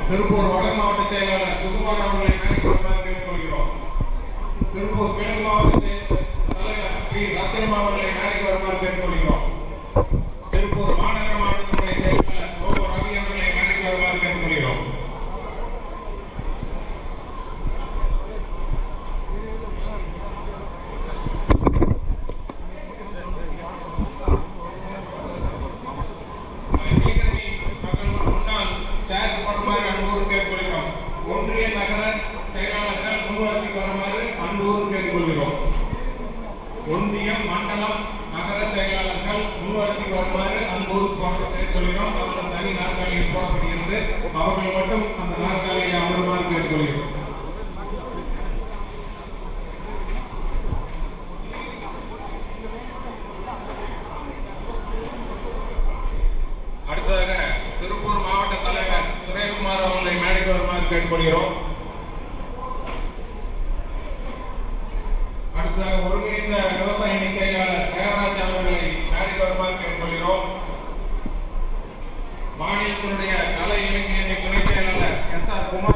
திருப்பூர் வட மாவட்ட செயலாளர் சுகுமார் அவர்களை மேடைக்கு வருமாறு கேட்டுக்கொள்கிறோம். திருப்பூர் கிழக்கு மாவட்ட தலைவர் பி ரத்தினம் அவர்களை மேடைக்கு வருமாறு கேட்டுக்கொள்கிறோம். திருப்பூர் மாநகர மாவட்டத்துடைய செயலாளர் ஓ ரவி அவர்களை மேடைக்கு வருமாறு கேட்டுக்கொள்கிறோம். ஒன்றிய நகர செயலாளர்கள் முன்வரத்துக்கு வருமாறு அன்போடு கேட்டுக்கொள்கிறோம். ஒன்றியம் மண்டலம் நகர செயலாளர்கள் முன்வரத்துக்கு வருமாறு அன்போடு கேட்டுக்கொள்கிறோம். அவர்கள் தனி நாற்காலியில் போடப்படுகிறது. அவர்கள் மட்டும் அந்த நாற்காலியை அமருமாறு கேட்டுக்கொள்கிறோம். அடுத்ததாக திருப்பூர் மாவட்ட தலைவர் சுரேஷ்குமார் அவர்களை மேடைக்கு வருமாறு கேட்டுக்கொள்கிறோம். அடுத்ததாக ஒருங்கிணைந்த விவசாய செயலாளர் தேவராஜ் அவர்களை மேடைக்கு வருமாறு கேட்டுக்கொள்கிறோம். மாநிலத்தினுடைய கலை இலக்கிய துணை செயலாளர் எஸ் ஆர் குமார்